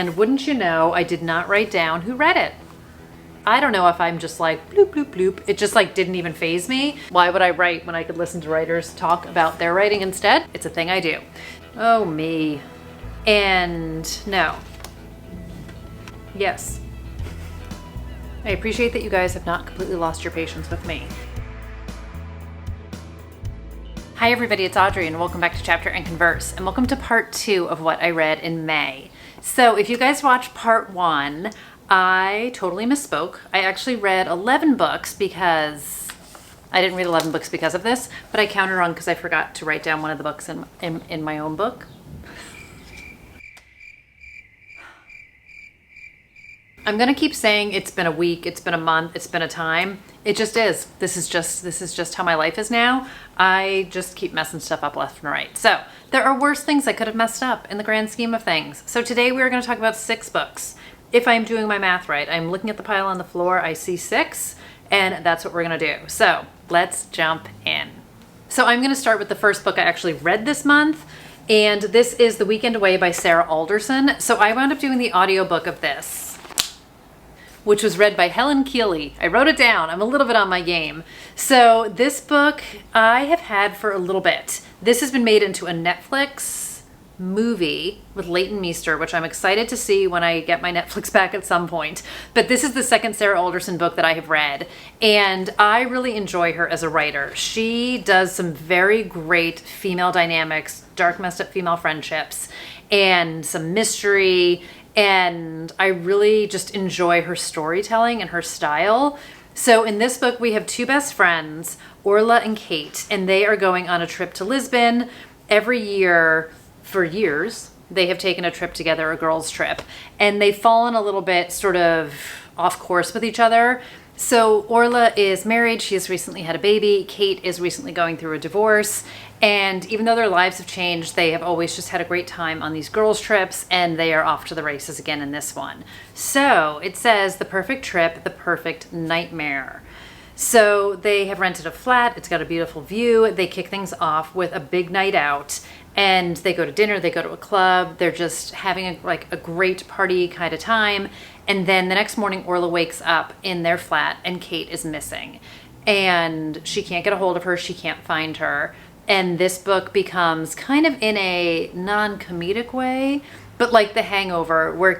And wouldn't you know, I did not write down who read it. I don't know if I'm just like bloop, bloop, bloop. It just like didn't even faze me. Why would I write when I could listen to writers talk about their writing instead? It's a thing I do. Oh, me. And no. Yes. I appreciate that you guys have not completely lost your patience with me. Hi everybody, it's Audrey and welcome back to Chapter and Converse, and welcome to part 2 of what I read in May. So if you guys watched part 1, I totally misspoke. I actually read 11 books because I didn't read 11 books because of this, but I counted wrong because I forgot to write down one of the books in my own book. I'm gonna keep saying it's been a week, it's been a month, it's been a time. It just is. This is just how my life is now. I just keep messing stuff up left and right. So there are worse things I could have messed up in the grand scheme of things. So today we are going to talk about 6 books. If I'm doing my math right, I'm looking at the pile on the floor, I see 6, and that's what we're gonna do. So let's jump in. So I'm gonna start with the first book I actually read this month, and this is The Weekend Away by Sarah Alderson. So I wound up doing the audiobook of this, which was read by Helen Keeley. I wrote it down, I'm a little bit on my game. So this book I have had for a little bit. This has been made into a Netflix movie with Leighton Meester, which I'm excited to see when I get my Netflix back at some point. But this is the second Sarah Alderson book that I have read, and I really enjoy her as a writer. She does some very great female dynamics, dark messed up female friendships, and some mystery, and I really just enjoy her storytelling and her style. So in this book we have 2 best friends, Orla and Kate, and they are going on a trip to Lisbon. Every year for years, they have taken a trip together, a girls' trip, and they've fallen a little bit sort of off course with each other. So Orla is married, she has recently had a baby, Kate is recently going through a divorce, and even though their lives have changed, they have always just had a great time on these girls' trips, and they are off to the races again in this one. So it says, the perfect trip, the perfect nightmare. So they have rented a flat, it's got a beautiful view, they kick things off with a big night out, and they go to dinner, they go to a club, they're just having a great party kind of time. And then the next morning, Orla wakes up in their flat and Kate is missing. And she can't get a hold of her, she can't find her. And this book becomes kind of in a non-comedic way, but like The Hangover, where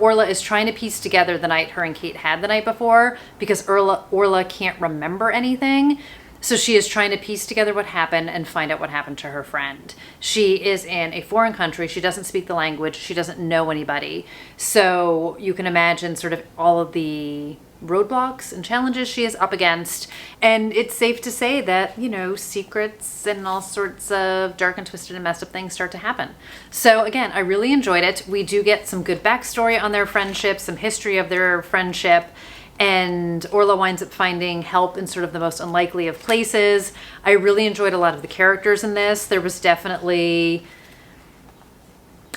Orla is trying to piece together the night her and Kate had the night before, because Orla can't remember anything. So she is trying to piece together what happened and find out what happened to her friend. She is in a foreign country. She doesn't speak the language. She doesn't know anybody. So you can imagine sort of all of the roadblocks and challenges she is up against. And it's safe to say that, you know, secrets and all sorts of dark and twisted and messed up things start to happen. So again, I really enjoyed it. We do get some good backstory on their friendship, some history of their friendship. And Orla winds up finding help in sort of the most unlikely of places. I really enjoyed a lot of the characters in this. There was definitely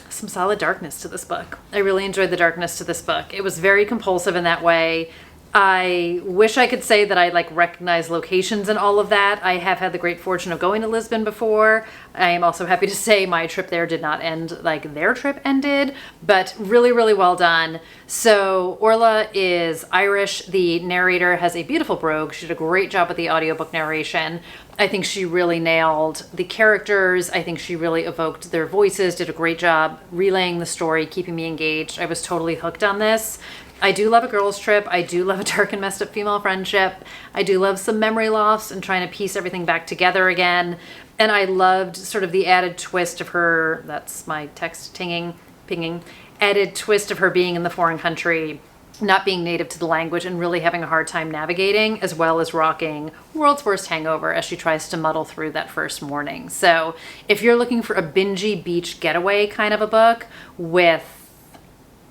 some solid darkness to this book. I really enjoyed the darkness to this book. It was very compulsive in that way. I wish I could say that I recognize locations and all of that. I have had the great fortune of going to Lisbon before. I am also happy to say my trip there did not end like their trip ended, but really, really well done. So Orla is Irish. The narrator has a beautiful brogue. She did a great job with the audiobook narration. I think she really nailed the characters. I think she really evoked their voices, did a great job relaying the story, keeping me engaged. I was totally hooked on this. I do love a girls' trip. I do love a dark and messed up female friendship. I do love some memory loss and trying to piece everything back together again. And I loved sort of the added twist of her, that's my text pinging, added twist of her being in the foreign country, not being native to the language and really having a hard time navigating, as well as rocking world's worst hangover as she tries to muddle through that first morning. So if you're looking for a bingey beach getaway kind of a book with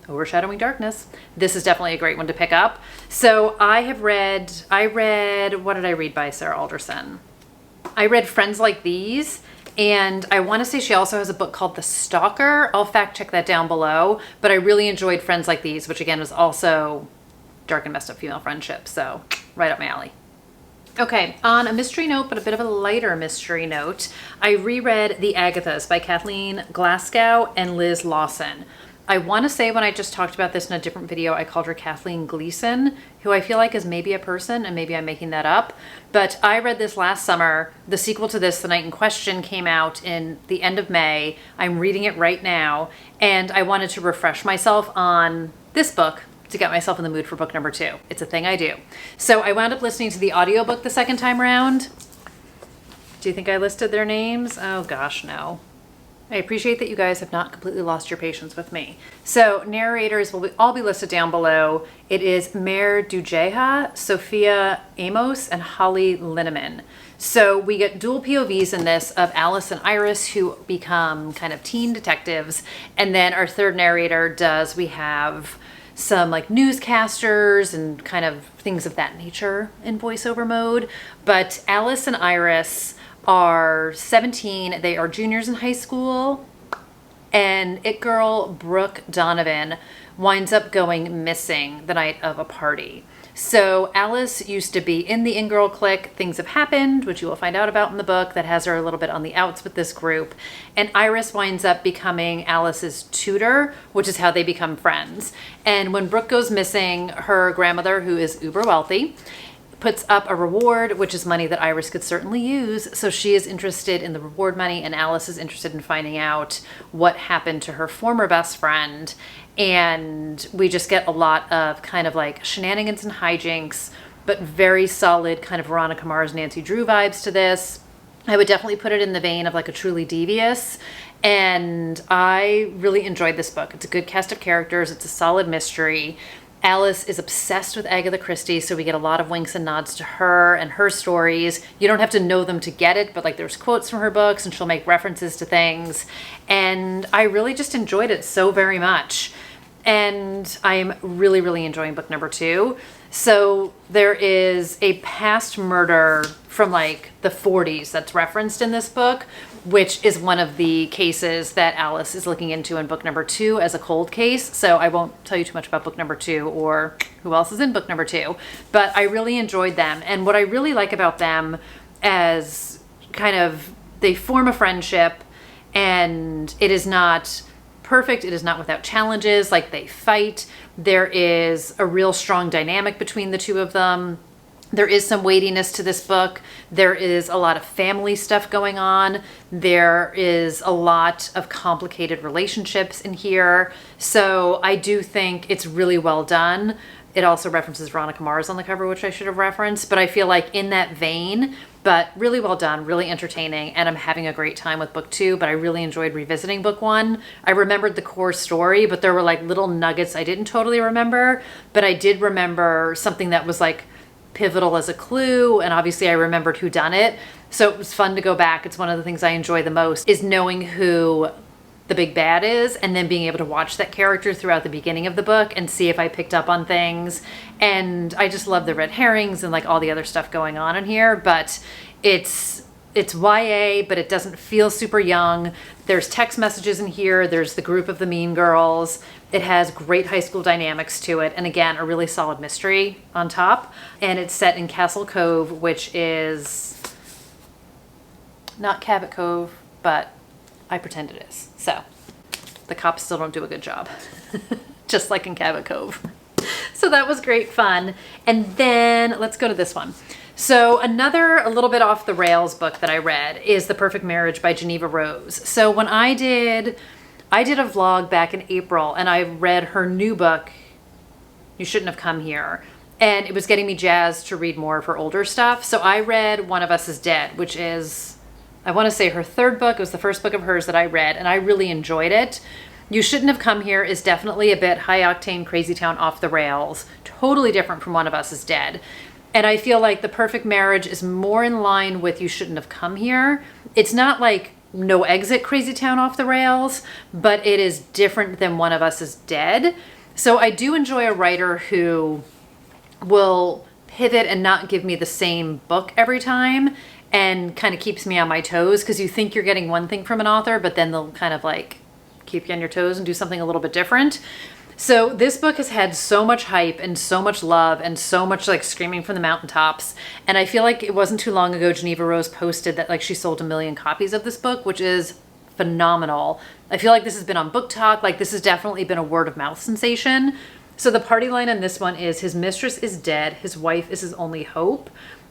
overshadowing darkness, this is definitely a great one to pick up. So I read, what did I read by Sarah Alderson? I read Friends Like These, and I want to say she also has a book called The Stalker. I'll fact check that down below, but I really enjoyed Friends Like These, which again was also dark and messed up female friendship, so right up my alley. Okay, on a mystery note, but a bit of a lighter mystery note, I reread The Agathas by Kathleen Glasgow and Liz Lawson. I want to say when I just talked about this in a different video, I called her Kathleen Gleason, who I feel like is maybe a person, and maybe I'm making that up. But I read this last summer. The sequel to this, The Night in Question, came out in the end of May. I'm reading it right now, and I wanted to refresh myself on this book to get myself in the mood for book number 2. It's a thing I do. So I wound up listening to the audiobook the second time around. Do you think I listed their names? Oh gosh, no. I appreciate that you guys have not completely lost your patience with me. So narrators will all be listed down below. It is Mehr, Dudeja, Sophia, Amoss, and Holly Linneman. So we get dual POVs in this of Alice and Iris, who become kind of teen detectives. And then our third narrator we have some like newscasters and kind of things of that nature in voiceover mode. But Alice and Iris are 17. They are juniors in high school, and it girl Brooke Donovan winds up going missing the night of a party. So Alice used to be in the in-girl clique. Things have happened, which you will find out about in the book, that has her a little bit on the outs with this group. And Iris winds up becoming Alice's tutor, which is how they become friends. And when Brooke goes missing, her grandmother, who is uber wealthy, puts up a reward, which is money that Iris could certainly use. So she is interested in the reward money, and Alice is interested in finding out what happened to her former best friend. And we just get a lot of kind of like shenanigans and hijinks, but very solid kind of Veronica Mars, Nancy Drew vibes to this. I would definitely put it in the vein of like a Truly Devious. And I really enjoyed this book. It's a good cast of characters. It's a solid mystery. Alice is obsessed with Agatha Christie, so we get a lot of winks and nods to her and her stories. You don't have to know them to get it, but like there's quotes from her books and she'll make references to things. And I really just enjoyed it so very much. And I'm really, really enjoying book number 2. So there is a past murder from like the 40s that's referenced in this book, which is one of the cases that Alice is looking into in book number 2 as a cold case. So I won't tell you too much about book number 2 or who else is in book number 2, but I really enjoyed them. And what I really like about them as kind of, they form a friendship, and it is not perfect. It is not without challenges. Like they fight. There is a real strong dynamic between the two of them. There is some weightiness to this book. There is a lot of family stuff going on. There is a lot of complicated relationships in here. So I do think it's really well done. It also references Veronica Mars on the cover, which I should have referenced, but I feel like in that vein, but really well done, really entertaining, and I'm having a great time with book 2, but I really enjoyed revisiting book 1. I remembered the core story, but there were like little nuggets I didn't totally remember, but I did remember something that was like pivotal as a clue, and obviously I remembered who done it. So it was fun to go back. It's one of the things I enjoy the most, is knowing who the big bad is, and then being able to watch that character throughout the beginning of the book and see if I picked up on things. And I just love the red herrings and like all the other stuff going on in here. But it's YA, but it doesn't feel super young. There's text messages in here. There's the group of the mean girls. It has great high school dynamics to it. And again, a really solid mystery on top. And it's set in Castle Cove, which is not Cabot Cove, but I pretend it is. So the cops still don't do a good job, just like in Cabot Cove. So that was great fun. And then let's go to this one. So another a little bit off the rails book that I read is The Perfect Marriage by Geneva Rose. So when I did a vlog back in April, and I read her new book, You Shouldn't Have Come Here. And it was getting me jazzed to read more of her older stuff. So I read One of Us is Dead, which is, I want to say, her third book. It was the first book of hers that I read, and I really enjoyed it. You Shouldn't Have Come Here is definitely a bit high-octane, crazy town, off the rails. Totally different from One of Us is Dead. And I feel like The Perfect Marriage is more in line with You Shouldn't Have Come Here. It's not like no exit, crazy town, off the rails, but it is different than One of Us is Dead. So I do enjoy a writer who will pivot and not give me the same book every time, and kind of keeps me on my toes, because you think you're getting one thing from an author, but then they'll kind of like keep you on your toes and do something a little bit different. So this book has had so much hype and so much love and so much like screaming from the mountaintops. And I feel like it wasn't too long ago Geneva Rose posted that like she sold 1 million copies of this book, which is phenomenal. I feel like this has been on Book Talk. Like, this has definitely been a word of mouth sensation. So the party line on this one is, his mistress is dead. His wife is his only hope.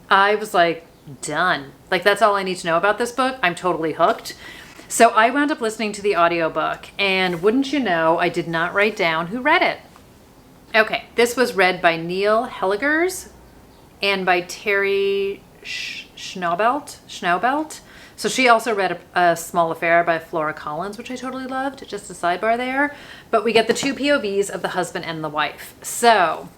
I was like, done. Like, that's all I need to know about this book. I'm totally hooked. So I wound up listening to the audiobook, and wouldn't you know, I did not write down who read it. Okay, this was read by Neil Hellegers and by Teri Schnaubelt. So she also read a Small Affair by Flora Collins, which I totally loved, just a sidebar there. But we get the two POVs of the husband and the wife. So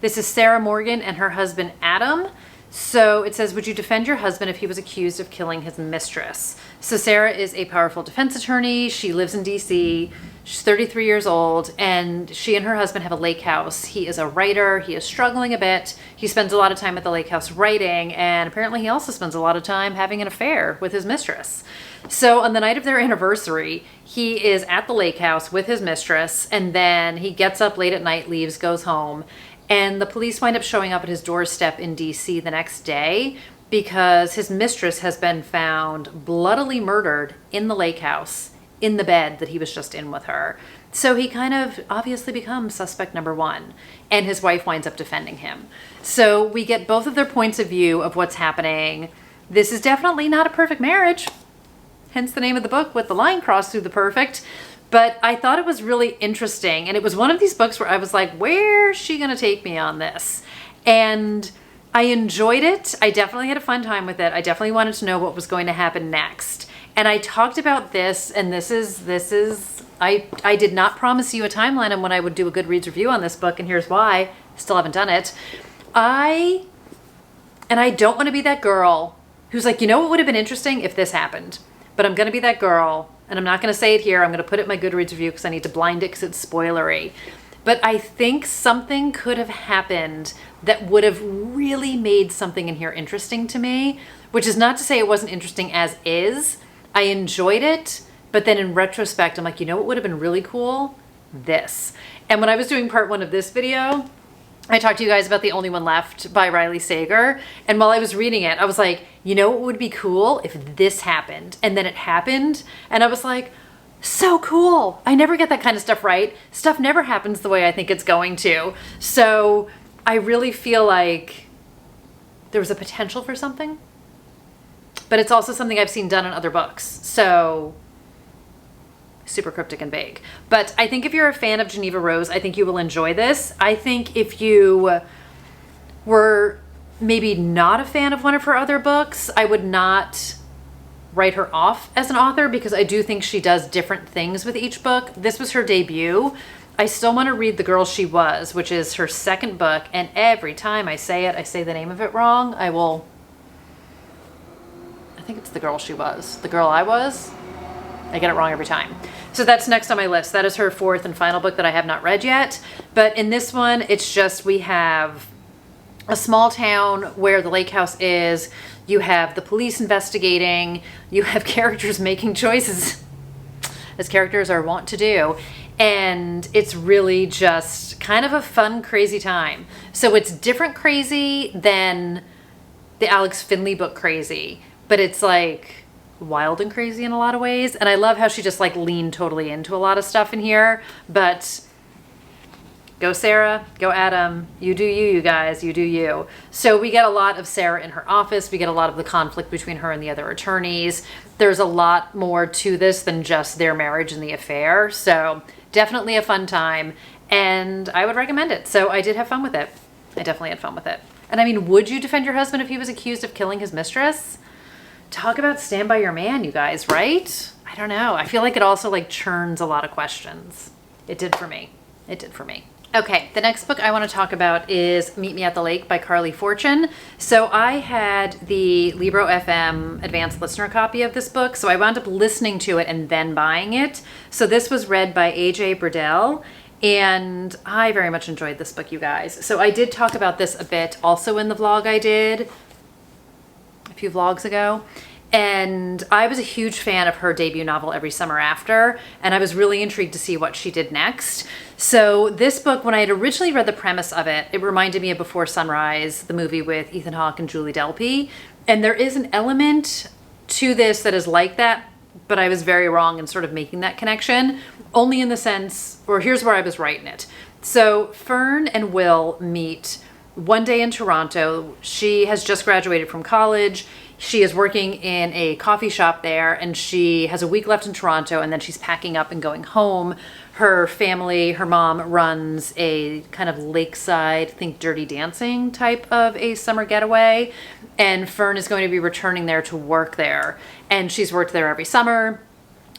this is Sarah Morgan and her husband Adam. So it says, would you defend your husband if he was accused of killing his mistress? So Sarah is a powerful defense attorney. She lives in DC. She's 33 years old, and she and her husband have a lake house. He is a writer. He is struggling a bit. He spends a lot of time at the lake house writing, and apparently he also spends a lot of time having an affair with his mistress. So on the night of their anniversary, he is at the lake house with his mistress, and then he gets up late at night, leaves, goes home, and the police wind up showing up at his doorstep in DC the next day because his mistress has been found bloodily murdered in the lake house, in the bed that he was just in with her. So he kind of obviously becomes suspect number one, and his wife winds up defending him. So we get both of their points of view of what's happening. This is definitely not a perfect marriage, hence the name of the book with the line crossed through the perfect. But I thought it was really interesting, and it was one of these books where I was like, where's she gonna take me on this? And I enjoyed it. I definitely had a fun time with it. I definitely wanted to know what was going to happen next. And I talked about this, and I did not promise you a timeline on when I would do a Goodreads review on this book, and here's why. Still haven't done it. I don't want to be that girl who's like, you know what would have been interesting if this happened? But I'm going to be that girl, and I'm not going to say it here. I'm going to put it in my Goodreads review because I need to blind it because it's spoilery. But I think something could have happened that would have really made something in here interesting to me, which is not to say it wasn't interesting as is. I enjoyed it, but then in retrospect, I'm like, you know what would have been really cool? This. And when I was doing part one of this video, I talked to you guys about The Only One Left by Riley Sager. And while I was reading it, I was like, you know what would be cool if this happened? And then it happened. And I was like, so cool. I never get that kind of stuff right. Stuff never happens the way I think it's going to. So I really feel like there was a potential for something. But it's also something I've seen done in other books. So super cryptic and vague. But I think if you're a fan of Geneva Rose, I think you will enjoy this. I think if you were maybe not a fan of one of her other books, I would not write her off as an author because I do think she does different things with each book. This was her debut. I still want to read The Girl She Was, which is her second book. And every time I say it, I say the name of it wrong. I think it's The Girl She Was. The Girl I Was. I get it wrong every time. So that's next on my list. That is her fourth and final book that I have not read yet. But in this one, it's just we have a small town where the lake house is. You have the police investigating. You have characters making choices, as characters are wont to do. And it's really just kind of a fun, crazy time. So it's different crazy than the Alex Finley book Crazy. But it's like wild and crazy in a lot of ways. And I love how she just like leaned totally into a lot of stuff in here. But go Sarah, go Adam, you do you, you guys, you do you. So we get a lot of Sarah in her office. We get a lot of the conflict between her and the other attorneys. There's a lot more to this than just their marriage and the affair. So definitely a fun time, and I would recommend it. So I did have fun with it. I definitely had fun with it. And I mean, would you defend your husband if he was accused of killing his mistress? Talk about stand by your man, you guys, right? I don't know. I feel like it also like churns a lot of questions. It did for me. It did for me. Okay, the next book I want to talk about is Meet Me at the Lake by Carley Fortune. So I had the Libro FM advanced listener copy of this book, so I wound up listening to it and then buying it. So this was read by AJ Bridel, and I very much enjoyed this book, you guys. So I did talk about this a bit also in the vlog I did a few vlogs ago. And I was a huge fan of her debut novel, Every Summer After, and I was really intrigued to see what she did next. So this book, when I had originally read the premise of it, it reminded me of Before Sunrise, the movie with Ethan Hawke and Julie Delpy. And there is an element to this that is like that but I was very wrong in sort of making that connection, only in the sense, or here's where I was right in it. So Fern and Will meet one day in Toronto. She has just graduated from college. She is working in a coffee shop there, and she has a week left in Toronto, and then she's packing up and going home. Her family, her mom runs a kind of lakeside, think Dirty Dancing type of a summer getaway, and Fern is going to be returning there to work there. And she's worked there every summer,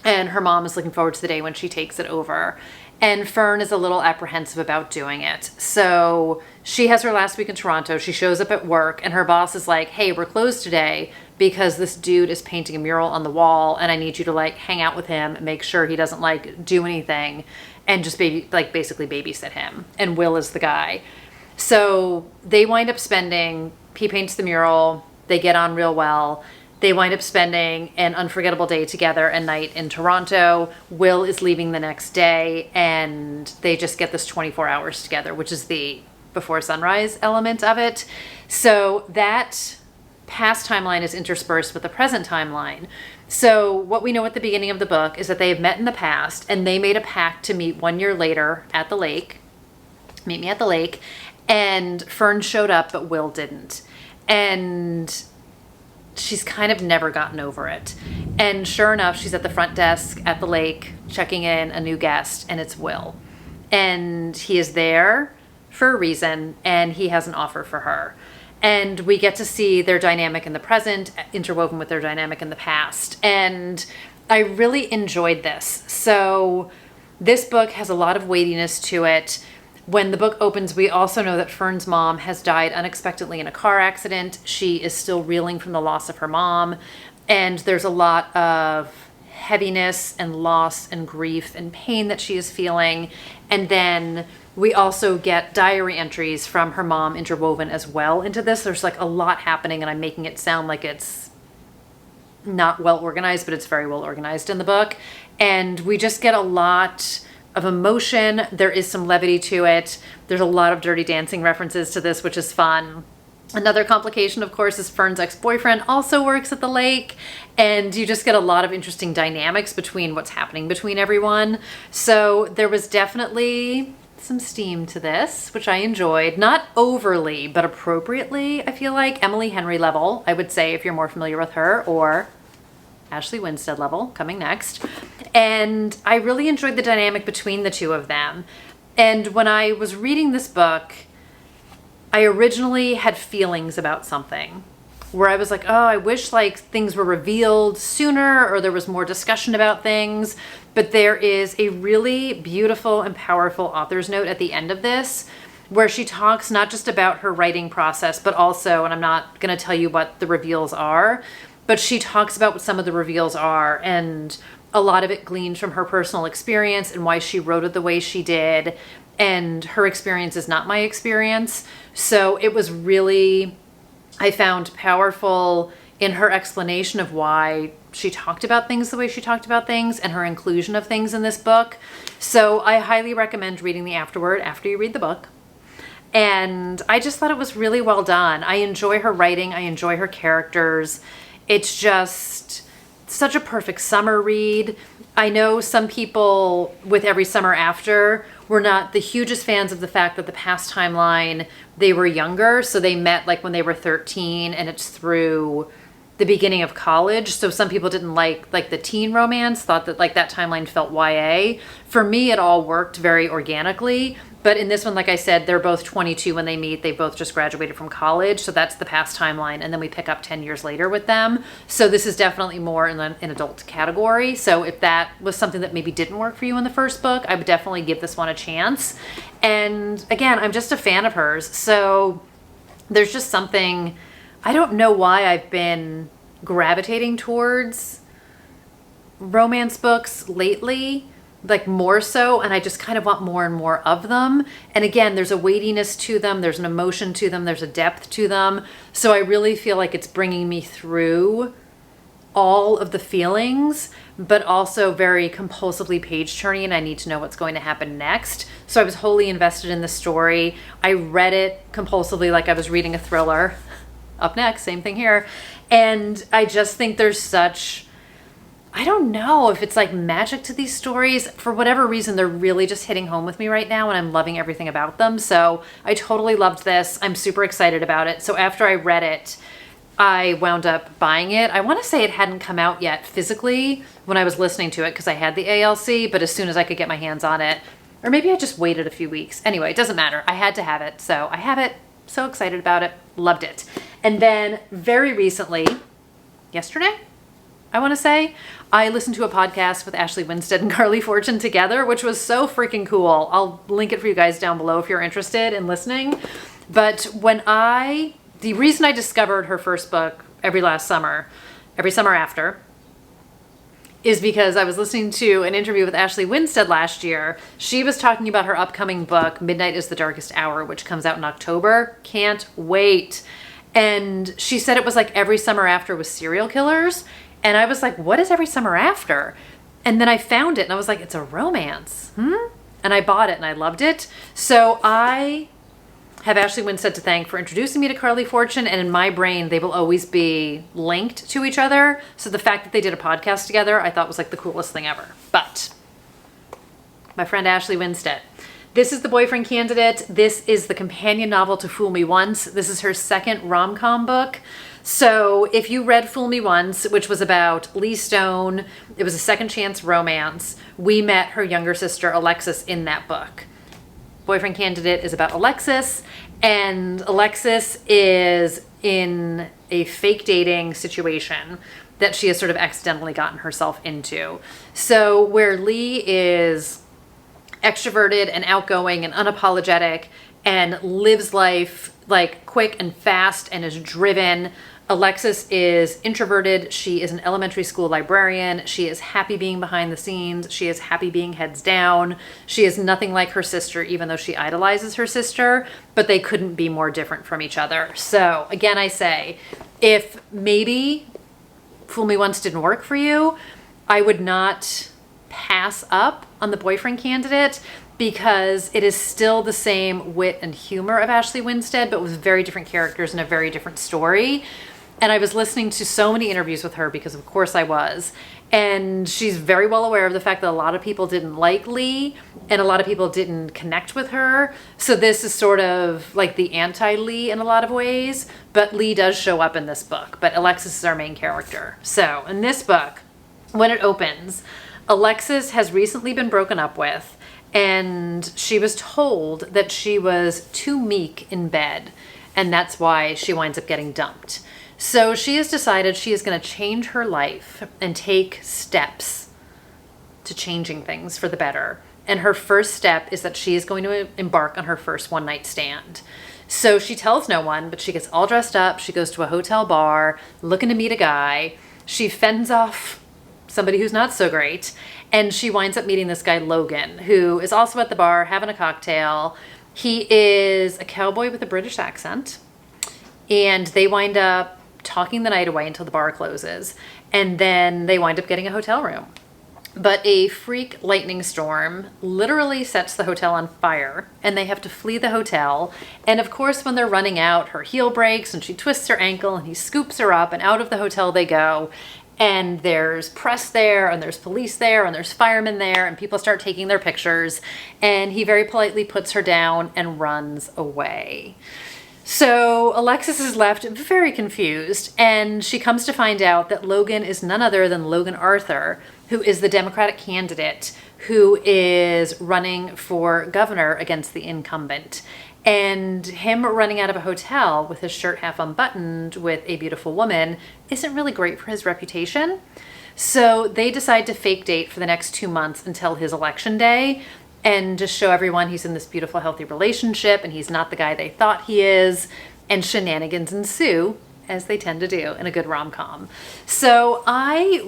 and her mom is looking forward to the day when she takes it over. And Fern is a little apprehensive about doing it. So she has her last week in Toronto. She shows up at work, and her boss is like, hey, we're closed today because this dude is painting a mural on the wall, and I need you to like hang out with him and make sure he doesn't like do anything, and just basically babysit him. And Will is the guy. So they wind up spending, he paints the mural, they get on real well. They wind up spending an unforgettable day together, a night in Toronto. Will is leaving the next day, and they just get this 24 hours together, which is the before sunrise element of it. So that past timeline is interspersed with the present timeline. So what we know at the beginning of the book is that they have met in the past, and they made a pact to meet 1 year later at the lake. Meet me at the lake. And Fern showed up, but Will didn't. And she's kind of never gotten over it. And sure enough, she's at the front desk at the lake, checking in a new guest, and it's Will. And he is there for a reason, and he has an offer for her. And we get to see their dynamic in the present, interwoven with their dynamic in the past. And I really enjoyed this. So this book has a lot of weightiness to it. When the book opens, we also know that Fern's mom has died unexpectedly in a car accident. She is still reeling from the loss of her mom. And there's a lot of heaviness and loss and grief and pain that she is feeling. And then we also get diary entries from her mom interwoven as well into this. There's like a lot happening, and I'm making it sound like it's not well organized, but it's very well organized in the book. And we just get a lot of emotion. There is some levity to it. There's a lot of Dirty Dancing references to this, which is fun. Another complication, of course, is Fern's ex-boyfriend also works at the lake, and you just get a lot of interesting dynamics between what's happening between everyone. So there was definitely some steam to this, which I enjoyed. Not overly, but appropriately, I feel like. Emily Henry level, I would say, if you're more familiar with her, or Ashley Winstead level, coming next. And I really enjoyed the dynamic between the two of them. And when I was reading this book, I originally had feelings about something where I was like, oh, I wish like things were revealed sooner, or there was more discussion about things. But there is a really beautiful and powerful author's note at the end of this, where she talks not just about her writing process, but also, and I'm not going to tell you what the reveals are, but she talks about what some of the reveals are, and a lot of it gleaned from her personal experience and why she wrote it the way she did. And her experience is not my experience. So it was really, I found powerful in her explanation of why she talked about things the way she talked about things, and her inclusion of things in this book. So I highly recommend reading the afterword after you read the book. And I just thought it was really well done. I enjoy her writing. I enjoy her characters. It's just such a perfect summer read. I know some people with Every Summer After were not the hugest fans of the fact that the past timeline, they were younger. So they met like when they were 13, and it's through the beginning of college. So some people didn't like the teen romance, thought that like that timeline felt YA. For me, it all worked very organically. But in this one, like I said, they're both 22 when they meet. They both just graduated from college. So that's the past timeline. And then we pick up 10 years later with them. So this is definitely more in an adult category. So if that was something that maybe didn't work for you in the first book, I would definitely give this one a chance. And again, I'm just a fan of hers. So there's just something, I don't know why I've been gravitating towards romance books lately, like more so, and I just kind of want more and more of them. And again, there's a weightiness to them, there's an emotion to them, there's a depth to them. So I really feel like it's bringing me through all of the feelings, but also very compulsively page turning, and I need to know what's going to happen next. So I was wholly invested in the story. I read it compulsively like I was reading a thriller. Up next, same thing here. And I just think there's such, I don't know if it's like magic to these stories. For whatever reason, they're really just hitting home with me right now, and I'm loving everything about them. So I totally loved this. I'm super excited about it. So after I read it, I wound up buying it. I want to say it hadn't come out yet physically when I was listening to it because I had the ALC, but as soon as I could get my hands on it, or maybe I just waited a few weeks. Anyway, it doesn't matter. I had to have it. So I have it. So excited about it. Loved it. And then very recently, yesterday, I want to say, I listened to a podcast with Ashley Winstead and Carley Fortune together, which was so freaking cool. I'll link it for you guys down below if you're interested in listening. But the reason I discovered her first book, every summer after, is because I was listening to an interview with Ashley Winstead last year. She was talking about her upcoming book, Midnight is the Darkest Hour, which comes out in October. Can't wait. And she said it was like every summer after with serial killers. And I was like, what is every summer after? And then I found it and I was like, it's a romance. And I bought it and I loved it. So I have Ashley Winstead to thank for introducing me to Carley Fortune. And in my brain, they will always be linked to each other. So the fact that they did a podcast together, I thought was like the coolest thing ever. But my friend Ashley Winstead, this is The Boyfriend Candidate. This is the companion novel to Fool Me Once. This is her second rom-com book. So if you read Fool Me Once, which was about Lee Stone, it was a second chance romance. We met her younger sister, Alexis, in that book. Boyfriend Candidate is about Alexis, and Alexis is in a fake dating situation that she has sort of accidentally gotten herself into. So where Lee is extroverted and outgoing and unapologetic and lives life like quick and fast and is driven, Alexis is introverted. She is an elementary school librarian. She is happy being behind the scenes. She is happy being heads down. She is nothing like her sister, even though she idolizes her sister, but they couldn't be more different from each other. So again, I say, if maybe Fool Me Once didn't work for you, I would not pass up on The Boyfriend Candidate, because it is still the same wit and humor of Ashley Winstead, but with very different characters and a very different story. And I was listening to so many interviews with her because of course I was. And she's very well aware of the fact that a lot of people didn't like Lee and a lot of people didn't connect with her. So this is sort of like the anti-Lee in a lot of ways, but Lee does show up in this book, but Alexis is our main character. So in this book, when it opens, Alexis has recently been broken up with, and she was told that she was too meek in bed, and that's why she winds up getting dumped. So she has decided she is going to change her life and take steps to changing things for the better. And her first step is that she is going to embark on her first one-night stand. So she tells no one, but she gets all dressed up. She goes to a hotel bar looking to meet a guy. She fends off somebody who's not so great. And she winds up meeting this guy, Logan, who is also at the bar having a cocktail. He is a cowboy with a British accent. And they wind up talking the night away until the bar closes. And then they wind up getting a hotel room. But a freak lightning storm literally sets the hotel on fire, and they have to flee the hotel. And of course, when they're running out, her heel breaks and she twists her ankle and he scoops her up, and out of the hotel they go. And there's press there, and there's police there, and there's firemen there, and people start taking their pictures. And he very politely puts her down and runs away. So Alexis is left very confused, and she comes to find out that Logan is none other than Logan Arthur, who is the Democratic candidate who is running for governor against the incumbent. And him running out of a hotel with his shirt half unbuttoned with a beautiful woman isn't really great for his reputation. So they decide to fake date for the next 2 months until his election day, and just show everyone he's in this beautiful, healthy relationship and he's not the guy they thought he is. And shenanigans ensue, as they tend to do in a good rom-com. So I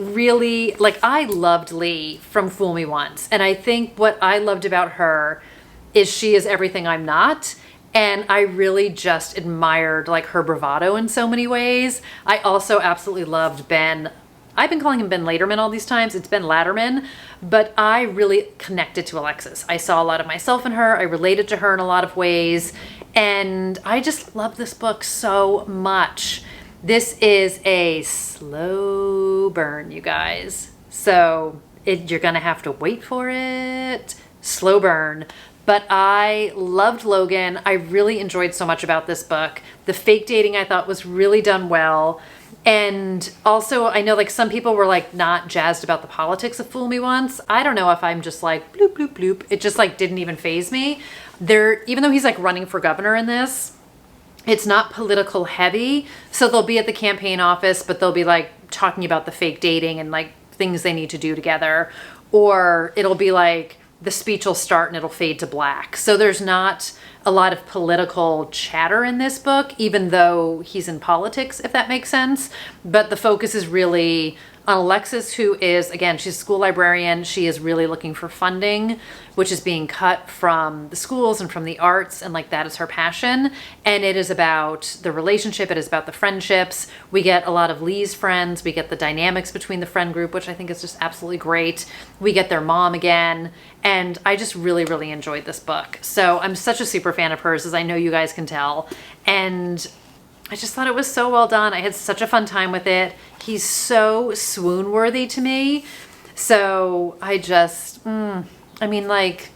loved Lee from Fool Me Once. And I think what I loved about her is she is everything I'm not. And I really just admired like her bravado in so many ways. I also absolutely loved Ben. I've been calling him Ben Laderman all these times. It's Ben Latterman, but I really connected to Alexis. I saw a lot of myself in her. I related to her in a lot of ways. And I just love this book so much. This is a slow burn, you guys. So you're gonna have to wait for it. Slow burn. But I loved Logan. I really enjoyed so much about this book. The fake dating I thought was really done well. And also, I know like some people were like not jazzed about the politics of Fool Me Once. I don't know if I'm just like bloop, bloop, bloop. It just like didn't even faze me. Even though he's like running for governor in this, it's not political heavy. So they'll be at the campaign office, but they'll be like talking about the fake dating and like things they need to do together. Or it'll be like the speech will start and it'll fade to black. So there's not a lot of political chatter in this book, even though he's in politics, if that makes sense. But the focus is really on Alexis, who is, again, she's a school librarian. She is really looking for funding, which is being cut from the schools and from the arts, and like that is her passion. And it is about the relationship. It is about the friendships. We get a lot of Lee's friends. We get the dynamics between the friend group, which I think is just absolutely great. We get their mom again. And I just really, really enjoyed this book. So I'm such a super fan of hers, as I know you guys can tell. And I just thought it was so well done. I had such a fun time with it. He's so swoon worthy to me. So I just, I mean, like,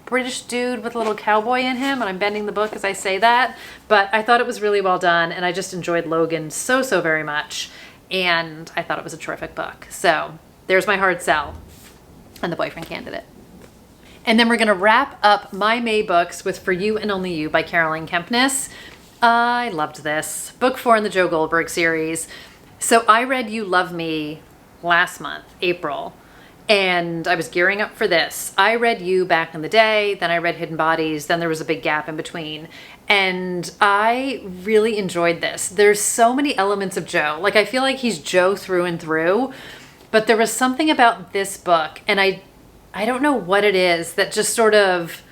British dude with a little cowboy in him, and I'm bending the book as I say that, but I thought it was really well done, and I just enjoyed Logan so, so very much, and I thought it was a terrific book. So there's my hard sell and the boyfriend candidate. And then we're going to wrap up my May books with For You and Only You by Caroline Kempness. I loved this. Book 4 in the Joe Goldberg series. So I read You Love Me last month, April, and I was gearing up for this. I read You back in the day, then I read Hidden Bodies, then there was a big gap in between. And I really enjoyed this. There's so many elements of Joe. Like, I feel like he's Joe through and through, but there was something about this book, and I don't know what it is, that just sort of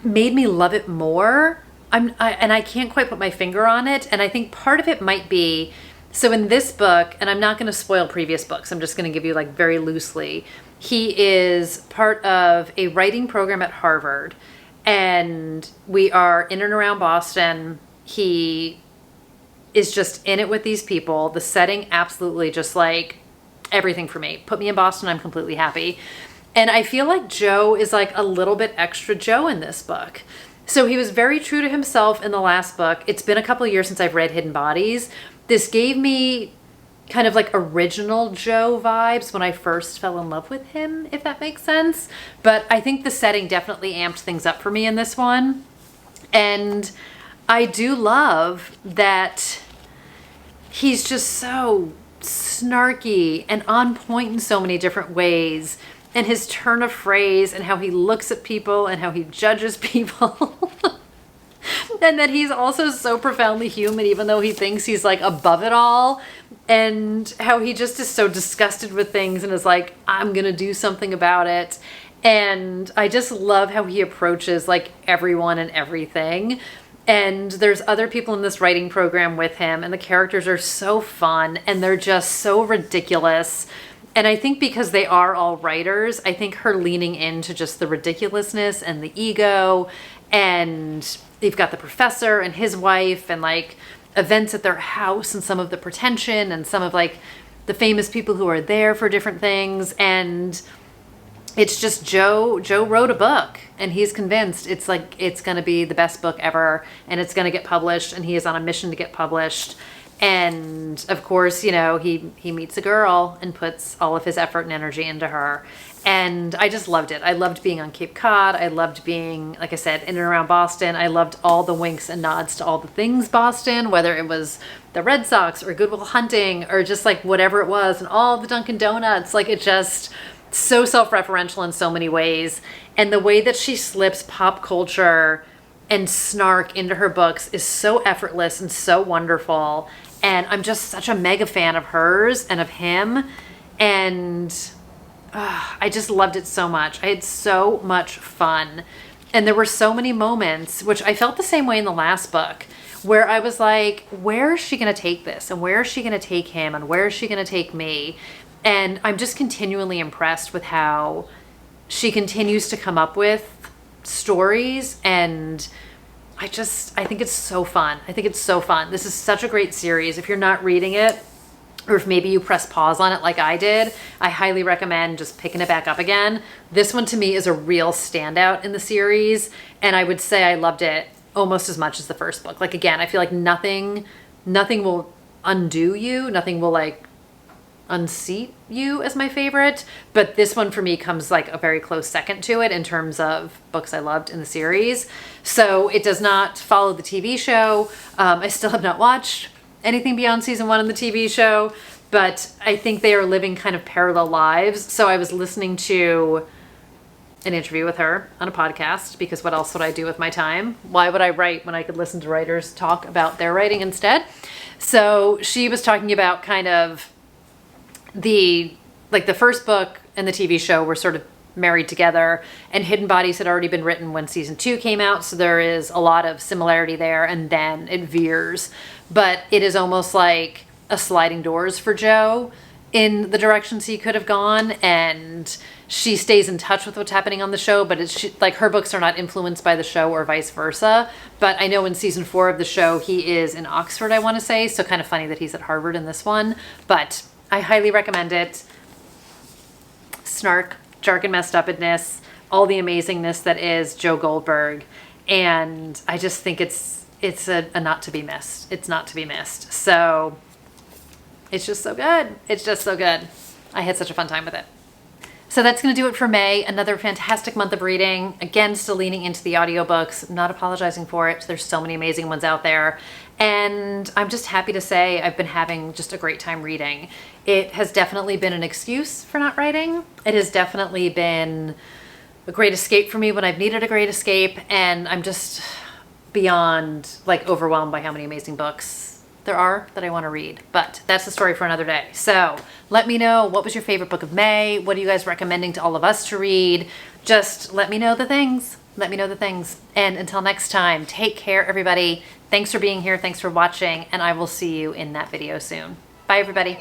made me love it more. And I can't quite put my finger on it. And I think part of it might be, so in this book, and I'm not going to spoil previous books, I'm just going to give you like very loosely, he is part of a writing program at Harvard, and we are in and around Boston. He is just in it with these people. The setting, absolutely just like everything for me. Put me in Boston, I'm completely happy. And I feel like Joe is like a little bit extra Joe in this book. So he was very true to himself in the last book. It's been a couple of years since I've read Hidden Bodies. This gave me kind of like original Joe vibes when I first fell in love with him, if that makes sense. But I think the setting definitely amped things up for me in this one. And I do love that he's just so snarky and on point in so many different ways. And his turn of phrase and how he looks at people and how he judges people. And that he's also so profoundly human, even though he thinks he's like above it all. And how he just is so disgusted with things and is like, I'm going to do something about it. And I just love how he approaches like everyone and everything. And there's other people in this writing program with him, and the characters are so fun and they're just so ridiculous. And I think because they are all writers, I think her leaning into just the ridiculousness and the ego, and they've got the professor and his wife and like events at their house and some of the pretension and some of like the famous people who are there for different things. And it's just Joe wrote a book, and he's convinced it's like, it's going to be the best book ever, and it's going to get published, and he is on a mission to get published. And of course, you know, he meets a girl and puts all of his effort and energy into her. And I just loved it. I loved being on Cape Cod. I loved being, like I said, in and around Boston. I loved all the winks and nods to all the things Boston, whether it was the Red Sox or Good Will Hunting or just like whatever it was, and all the Dunkin' Donuts. Like, it just so self-referential in so many ways. And the way that she slips pop culture and snark into her books is so effortless and so wonderful. And I'm just such a mega fan of hers and of him. And I just loved it so much. I had so much fun. And there were so many moments, which I felt the same way in the last book, where I was like, where is she going to take this? And where is she going to take him? And where is she going to take me? And I'm just continually impressed with how she continues to come up with stories. And I think it's so fun. I think it's so fun. This is such a great series. If you're not reading it, or if maybe you press pause on it like I did, I highly recommend just picking it back up again. This one to me is a real standout in the series, and I would say I loved it almost as much as the first book. Like, again, I feel like nothing will undo you, nothing will like unseat you as my favorite, but this one for me comes like a very close second to it in terms of books I loved in the series. So it does not follow the TV show. I still have not watched anything beyond season 1 in the TV show, but I think they are living kind of parallel lives. So I was listening to an interview with her on a podcast, because what else would I do with my time? Why would I write when I could listen to writers talk about their writing instead? So she was talking about kind of the first book and the TV show were sort of married together, and Hidden Bodies had already been written when season 2 came out. So there is a lot of similarity there, and then it veers, but it is almost like a sliding doors for Jo in the directions he could have gone. And she stays in touch with what's happening on the show, but it's like her books are not influenced by the show or vice versa. But I know in season 4 of the show, he is in Oxford, I want to say. So kind of funny that he's at Harvard in this one, but I highly recommend it. Snark, jargon, messed upness, all the amazingness that is Jo Goldberg. And I just think it's a not to be missed. It's not to be missed. So it's just so good. It's just so good. I had such a fun time with it. So that's going to do it for May. Another fantastic month of reading. Again, still leaning into the audiobooks. I'm not apologizing for it. There's so many amazing ones out there. And I'm just happy to say I've been having just a great time reading. It has definitely been an excuse for not writing. It has definitely been a great escape for me when I've needed a great escape. And I'm just beyond like overwhelmed by how many amazing books there are that I want to read, but that's the story for another day. So let me know, what was your favorite book of May? What are you guys recommending to all of us to read? Just let me know the things. Let me know the things. And until next time, take care, everybody. Thanks for being here. Thanks for watching. And I will see you in that video soon. Bye, everybody.